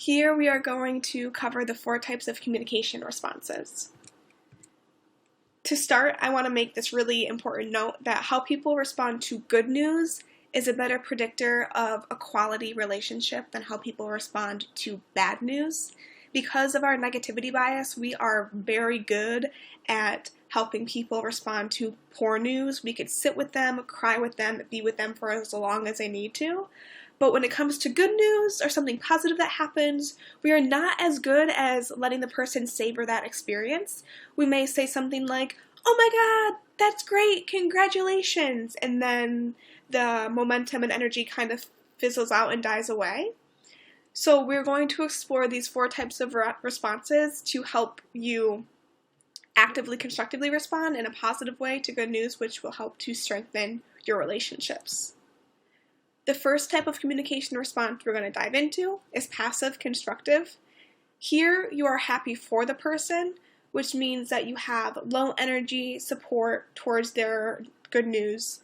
Here we are going to cover the 4 types of communication responses. To start, I want to make this really important note that how people respond to good news is a better predictor of a quality relationship than how people respond to bad news. Because of our negativity bias, we are very good at helping people respond to poor news. We could sit with them, cry with them, be with them for as long as they need to. But when it comes to good news or something positive that happens, we are not as good as letting the person savor that experience. We may say something like, "Oh my God, that's great, congratulations," and then the momentum and energy kind of fizzles out and dies away. So we're going to explore these 4 types of responses to help you actively, constructively respond in a positive way to good news, which will help to strengthen your relationships. The first type of communication response we're going to dive into is passive constructive. Here you are happy for the person, which means that you have low energy support towards their good news.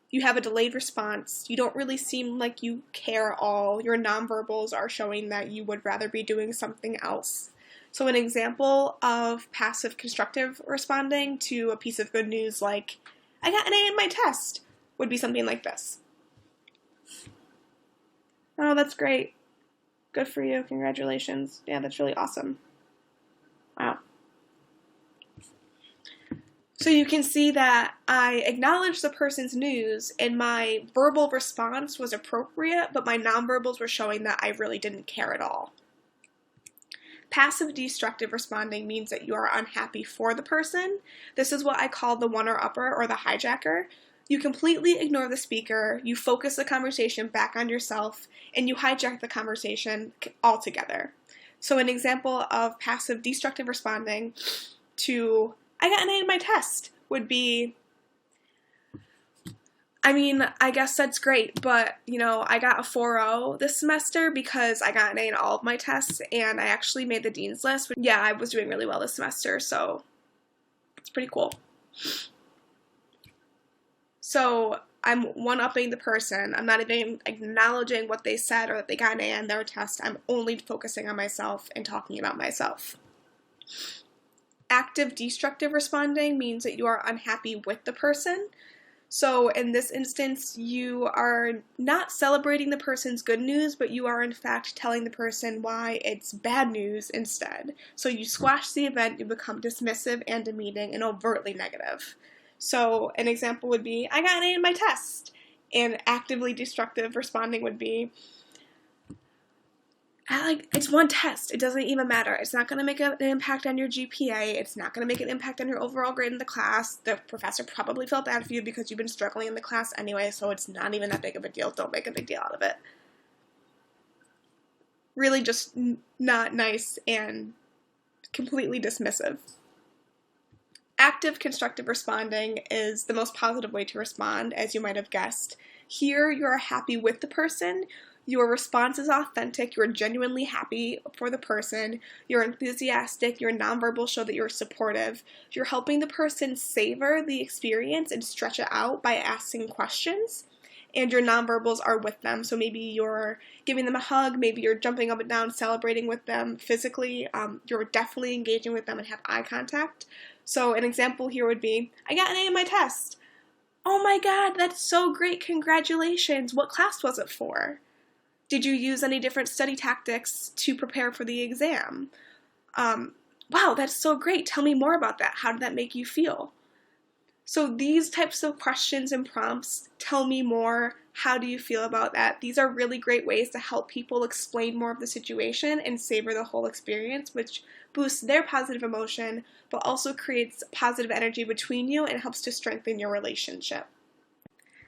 You have a delayed response. You don't really seem like you care at all. Your nonverbals are showing that you would rather be doing something else. So an example of passive constructive responding to a piece of good news like, "I got an A in my test," would be something like this. "Oh, that's great. Good for you. Congratulations. Yeah, that's really awesome. Wow." So you can see that I acknowledged the person's news and my verbal response was appropriate, but my nonverbals were showing that I really didn't care at all. Passive destructive responding means that you are unhappy for the person. This is what I call the one-upper or the hijacker. You completely ignore the speaker, you focus the conversation back on yourself, and you hijack the conversation altogether. So an example of passive destructive responding to, "I got an A in my test," would be, I guess that's great, but, I got a 4.0 this semester because I got an A in all of my tests, and I actually made the dean's list. Yeah, I was doing really well this semester, so it's pretty cool. So I'm one-upping the person. I'm not even acknowledging what they said or that they got an A on their test. I'm only focusing on myself and talking about myself. Active destructive responding means that you are unhappy with the person. So in this instance, you are not celebrating the person's good news, but you are in fact telling the person why it's bad news instead. So you squash the event, you become dismissive and demeaning and overtly negative. So an example would be, "I got an A in my test," and actively destructive responding would be, "It's one test. It doesn't even matter. It's not going to make an impact on your GPA. It's not going to make an impact on your overall grade in the class. The professor probably felt bad for you because you've been struggling in the class anyway, so it's not even that big of a deal. Don't make a big deal out of it." Really just not nice and completely dismissive. Active constructive responding is the most positive way to respond, as you might have guessed. Here, you're happy with the person. Your response is authentic. You're genuinely happy for the person. You're enthusiastic. Your nonverbals show that you're supportive. You're helping the person savor the experience and stretch it out by asking questions. And your nonverbals are with them. So maybe you're giving them a hug. Maybe you're jumping up and down, celebrating with them physically. You're definitely engaging with them and have eye contact. So an example here would be, "I got an A in my test." "Oh my God, that's so great. Congratulations. What class was it for? Did you use any different study tactics to prepare for the exam? Wow, that's so great. Tell me more about that. How did that make you feel?" So these types of questions and prompts, "Tell me more. How do you feel about that?" These are really great ways to help people explain more of the situation and savor the whole experience, which boosts their positive emotion, but also creates positive energy between you and helps to strengthen your relationship.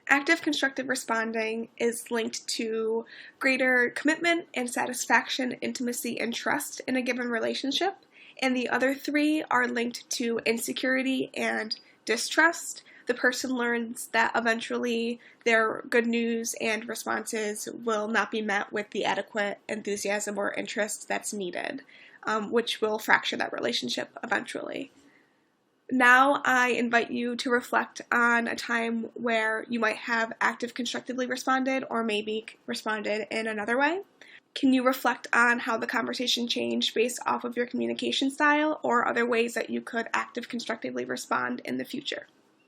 Active constructive responding is linked to greater commitment and satisfaction, intimacy, and trust in a given relationship, and the other 3 are linked to insecurity and distrust. The person learns that eventually their good news and responses will not be met with the adequate enthusiasm or interest that's needed, which will fracture that relationship eventually. Now I invite you to reflect on a time where you might have active constructively responded or maybe responded in another way. Can you reflect on how the conversation changed based off of your communication style or other ways that you could active constructively respond in the future?